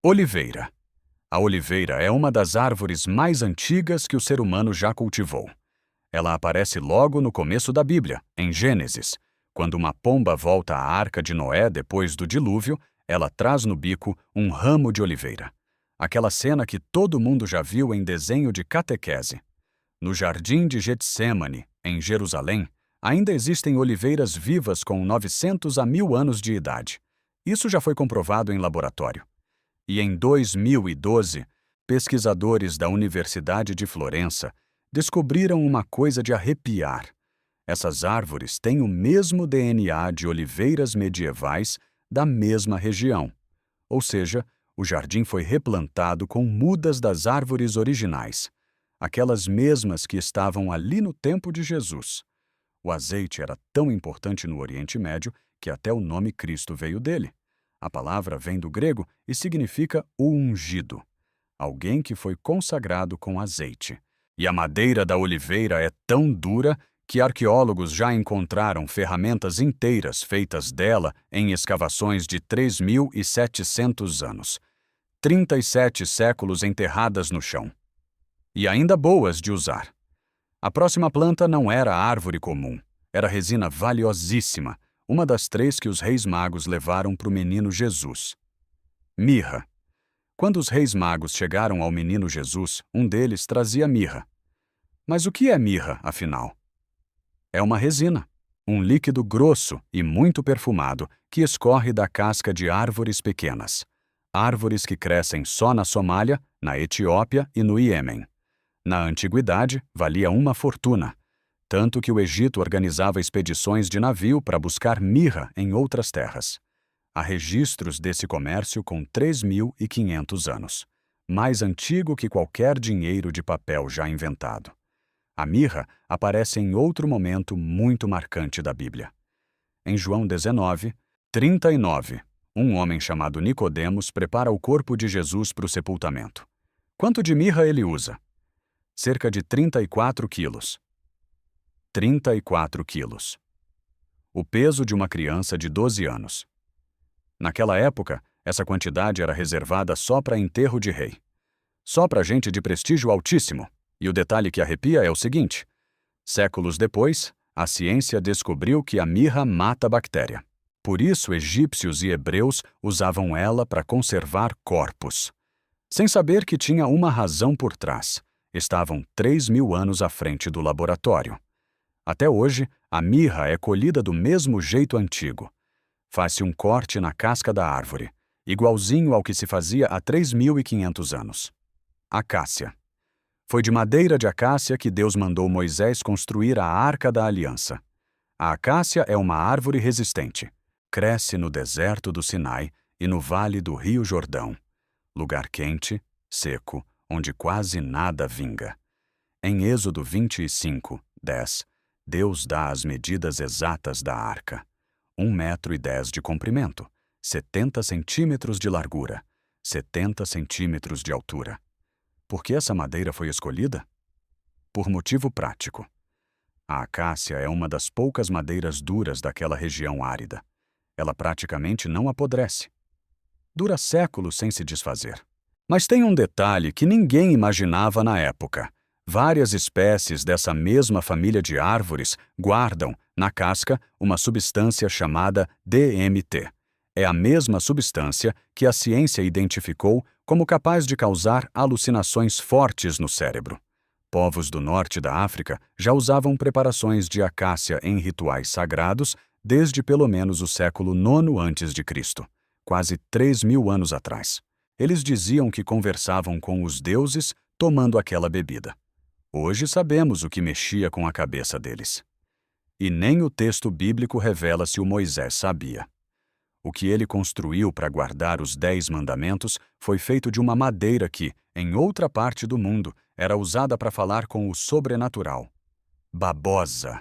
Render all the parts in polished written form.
Oliveira. A oliveira é uma das árvores mais antigas que o ser humano já cultivou. Ela aparece logo no começo da Bíblia, em Gênesis. Quando uma pomba volta à arca de Noé depois do dilúvio, ela traz no bico um ramo de oliveira. Aquela cena que todo mundo já viu em desenho de catequese. No jardim de Getsêmani, em Jerusalém, ainda existem oliveiras vivas com 900 a 1000 anos de idade. Isso já foi comprovado em laboratório. E em 2012, pesquisadores da Universidade de Florença descobriram uma coisa de arrepiar. Essas árvores têm o mesmo DNA de oliveiras medievais da mesma região. Ou seja, o jardim foi replantado com mudas das árvores originais, aquelas mesmas que estavam ali no tempo de Jesus. O azeite era tão importante no Oriente Médio que até o nome Cristo veio dele. A palavra vem do grego e significa o ungido, alguém que foi consagrado com azeite. E a madeira da oliveira é tão dura que arqueólogos já encontraram ferramentas inteiras feitas dela em escavações de 3.700 anos, 37 séculos enterradas no chão. E ainda boas de usar. A próxima planta não era árvore comum, era resina valiosíssima, uma das 3 que os reis magos levaram para o menino Jesus. Mirra. Quando os reis magos chegaram ao menino Jesus, um deles trazia mirra. Mas o que é mirra, afinal? É uma resina, um líquido grosso e muito perfumado que escorre da casca de árvores pequenas. Árvores que crescem só na Somália, na Etiópia e no Iêmen. Na antiguidade, valia uma fortuna, tanto que o Egito organizava expedições de navio para buscar mirra em outras terras. Há registros desse comércio com 3.500 anos, mais antigo que qualquer dinheiro de papel já inventado. A mirra aparece em outro momento muito marcante da Bíblia. Em João 19:39, um homem chamado Nicodemos prepara o corpo de Jesus para o sepultamento. Quanto de mirra ele usa? Cerca de 34 quilos. 34 quilos. O peso de uma criança de 12 anos. Naquela época, essa quantidade era reservada só para enterro de rei. Só para gente de prestígio altíssimo. E o detalhe que arrepia é o seguinte: séculos depois, a ciência descobriu que a mirra mata a bactéria. Por isso, egípcios e hebreus usavam ela para conservar corpos. Sem saber que tinha uma razão por trás. Estavam 3.000 anos à frente do laboratório. Até hoje, a mirra é colhida do mesmo jeito antigo. Faz-se um corte na casca da árvore, igualzinho ao que se fazia há 3.500 anos. Acácia. Foi de madeira de acácia que Deus mandou Moisés construir a Arca da Aliança. A acácia é uma árvore resistente. Cresce no deserto do Sinai e no vale do Rio Jordão. Lugar quente, seco, onde quase nada vinga. Em Êxodo 25:10, Deus dá as medidas exatas da arca. 1,10 m de comprimento, 70 centímetros de largura, 70 centímetros de altura. Por que essa madeira foi escolhida? Por motivo prático. A acácia é uma das poucas madeiras duras daquela região árida. Ela praticamente não apodrece. Dura séculos sem se desfazer. Mas tem um detalhe que ninguém imaginava na época. Várias espécies dessa mesma família de árvores guardam, na casca, uma substância chamada DMT. É a mesma substância que a ciência identificou como capaz de causar alucinações fortes no cérebro. Povos do norte da África já usavam preparações de acácia em rituais sagrados desde pelo menos o século IX a.C., quase 3.000 anos atrás. Eles diziam que conversavam com os deuses tomando aquela bebida. Hoje sabemos o que mexia com a cabeça deles. E nem o texto bíblico revela se o Moisés sabia. O que ele construiu para guardar os 10 mandamentos foi feito de uma madeira que, em outra parte do mundo, era usada para falar com o sobrenatural. Babosa.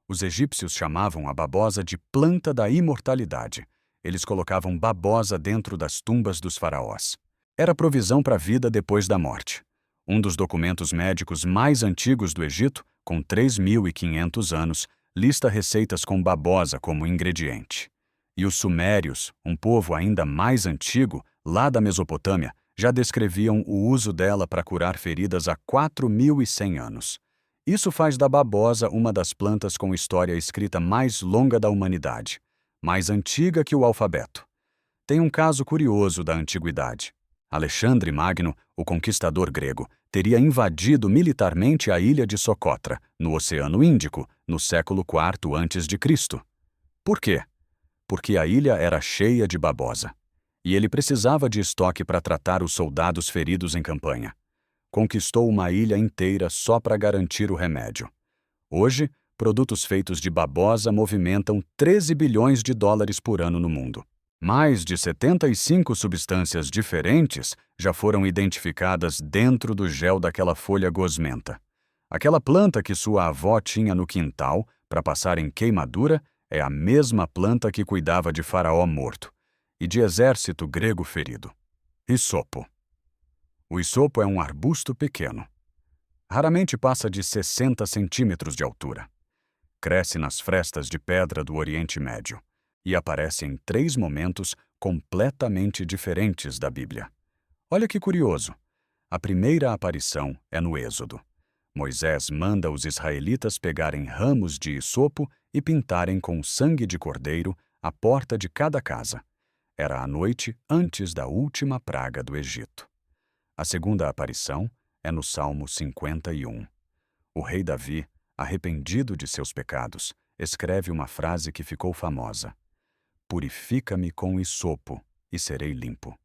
Os egípcios chamavam a babosa de planta da imortalidade. Eles colocavam babosa dentro das tumbas dos faraós. Era provisão para a vida depois da morte. Um dos documentos médicos mais antigos do Egito, com 3.500 anos, lista receitas com babosa como ingrediente. E os sumérios, um povo ainda mais antigo, lá da Mesopotâmia, já descreviam o uso dela para curar feridas há 4.100 anos. Isso faz da babosa uma das plantas com história escrita mais longa da humanidade, mais antiga que o alfabeto. Tem um caso curioso da antiguidade. Alexandre Magno, o conquistador grego, teria invadido militarmente a ilha de Socotra, no Oceano Índico, no século IV a.C. Por quê? Porque a ilha era cheia de babosa. E ele precisava de estoque para tratar os soldados feridos em campanha. Conquistou uma ilha inteira só para garantir o remédio. Hoje, produtos feitos de babosa movimentam 13 bilhões de dólares por ano no mundo. Mais de 75 substâncias diferentes já foram identificadas dentro do gel daquela folha gosmenta. Aquela planta que sua avó tinha no quintal para passar em queimadura é a mesma planta que cuidava de Faraó morto e de exército grego ferido. Hisopo. O hisopo é um arbusto pequeno. Raramente passa de 60 centímetros de altura. Cresce nas frestas de pedra do Oriente Médio e aparece em 3 momentos completamente diferentes da Bíblia. Olha que curioso. A primeira aparição é no Êxodo. Moisés manda os israelitas pegarem ramos de hisopo e pintarem com sangue de cordeiro a porta de cada casa. Era a noite antes da última praga do Egito. A segunda aparição é no Salmo 51. O rei Davi, arrependido de seus pecados, escreve uma frase que ficou famosa: "Purifica-me com hisopo e serei limpo."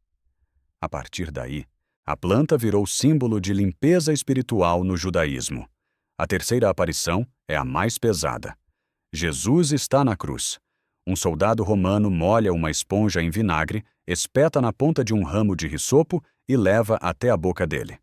A partir daí, a planta virou símbolo de limpeza espiritual no judaísmo. A terceira aparição é a mais pesada. Jesus está na cruz. Um soldado romano molha uma esponja em vinagre, espeta na ponta de um ramo de hisopo e leva até a boca dele.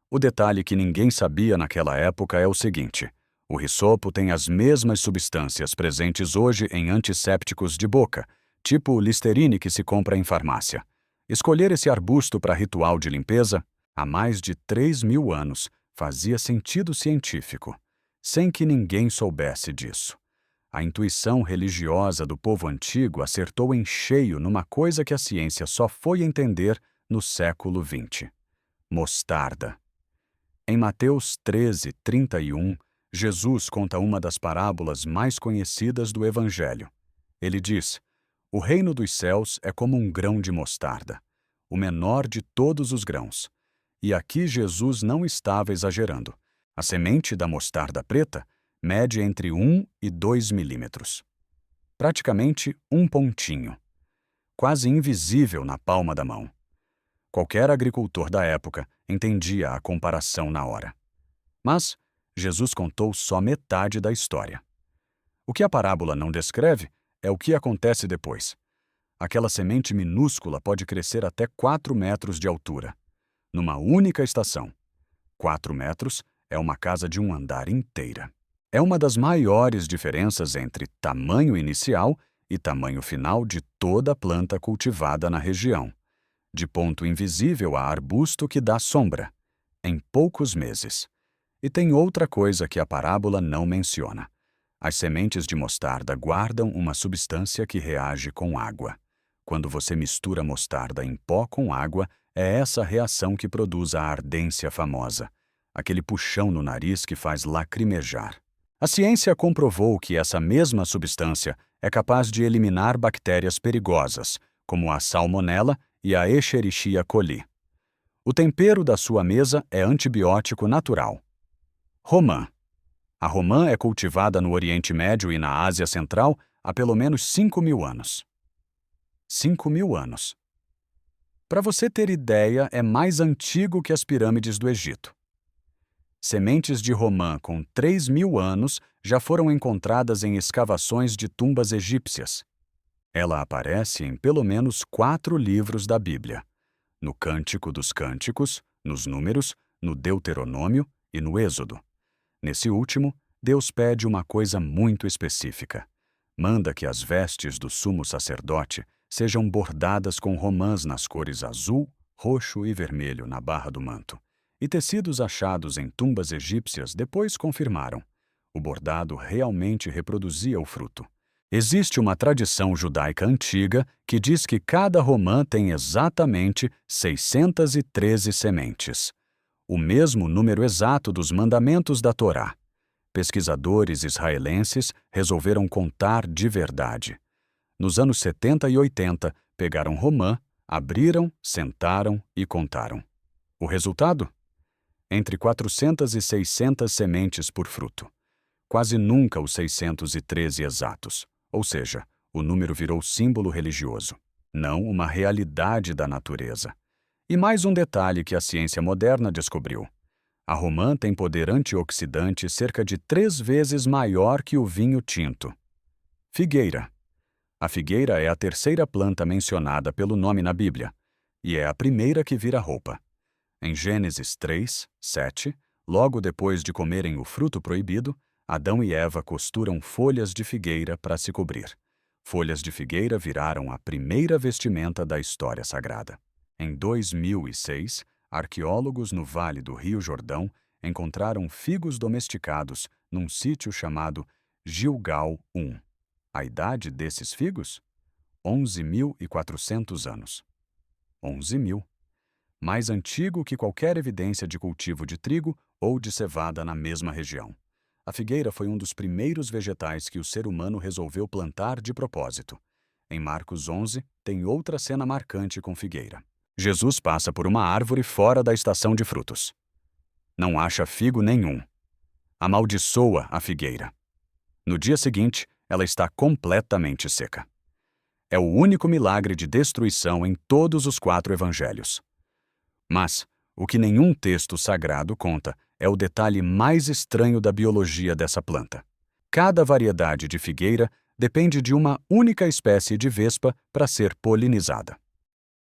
O detalhe que ninguém sabia naquela época é o seguinte: o hisopo tem as mesmas substâncias presentes hoje em antissépticos de boca, tipo o Listerine que se compra em farmácia. Escolher esse arbusto para ritual de limpeza, há mais de 3.000 anos, fazia sentido científico, sem que ninguém soubesse disso. A intuição religiosa do povo antigo acertou em cheio numa coisa que a ciência só foi entender no século XX: mostarda. Em Mateus 13:31, Jesus conta uma das parábolas mais conhecidas do Evangelho. Ele diz: "O reino dos céus é como um grão de mostarda, o menor de todos os grãos." E aqui Jesus não estava exagerando. A semente da mostarda preta mede entre 1 e 2 milímetros. Praticamente um pontinho. Quase invisível na palma da mão. Qualquer agricultor da época entendia a comparação na hora. Mas Jesus contou só metade da história. O que a parábola não descreve é o que acontece depois. Aquela semente minúscula pode crescer até 4 metros de altura, numa única estação. 4 metros é uma casa de um andar inteira. É uma das maiores diferenças entre tamanho inicial e tamanho final de toda planta cultivada na região, de ponto invisível a arbusto que dá sombra, em poucos meses. E tem outra coisa que a parábola não menciona. As sementes de mostarda guardam uma substância que reage com água. Quando você mistura mostarda em pó com água, é essa reação que produz a ardência famosa, aquele puxão no nariz que faz lacrimejar. A ciência comprovou que essa mesma substância é capaz de eliminar bactérias perigosas, como a salmonela e a Escherichia coli. O tempero da sua mesa é antibiótico natural. Romã. A romã é cultivada no Oriente Médio e na Ásia Central há pelo menos 5.000 anos. 5.000 anos. Para você ter ideia, é mais antigo que as pirâmides do Egito. Sementes de romã com 3.000 anos já foram encontradas em escavações de tumbas egípcias. Ela aparece em pelo menos 4 livros da Bíblia: no Cântico dos Cânticos, nos Números, no Deuteronômio e no Êxodo. Nesse último, Deus pede uma coisa muito específica. Manda que as vestes do sumo sacerdote sejam bordadas com romãs nas cores azul, roxo e vermelho na barra do manto. E tecidos achados em tumbas egípcias depois confirmaram: o bordado realmente reproduzia o fruto. Existe uma tradição judaica antiga que diz que cada romã tem exatamente 613 sementes, o mesmo número exato dos mandamentos da Torá. Pesquisadores israelenses resolveram contar de verdade. Nos anos 70 e 80, pegaram romã, abriram, sentaram e contaram. O resultado? Entre 400 e 600 sementes por fruto. Quase nunca os 613 exatos. Ou seja, o número virou símbolo religioso, não uma realidade da natureza. E mais um detalhe que a ciência moderna descobriu. A romã tem poder antioxidante cerca de 3 vezes maior que o vinho tinto. Figueira. A figueira é a terceira planta mencionada pelo nome na Bíblia, e é a primeira que vira roupa. Em Gênesis 3, 7, logo depois de comerem o fruto proibido, Adão e Eva costuram folhas de figueira para se cobrir. Folhas de figueira viraram a primeira vestimenta da história sagrada. Em 2006, arqueólogos no Vale do Rio Jordão encontraram figos domesticados num sítio chamado Gilgal 1. A idade desses figos? 11.400 anos. 11.000. Mais antigo que qualquer evidência de cultivo de trigo ou de cevada na mesma região. A figueira foi um dos primeiros vegetais que o ser humano resolveu plantar de propósito. Em Marcos 11, tem outra cena marcante com figueira. Jesus passa por uma árvore fora da estação de frutos. Não acha figo nenhum. Amaldiçoa a figueira. No dia seguinte, ela está completamente seca. É o único milagre de destruição em todos os 4 evangelhos. Mas o que nenhum texto sagrado conta é o detalhe mais estranho da biologia dessa planta. Cada variedade de figueira depende de uma única espécie de vespa para ser polinizada.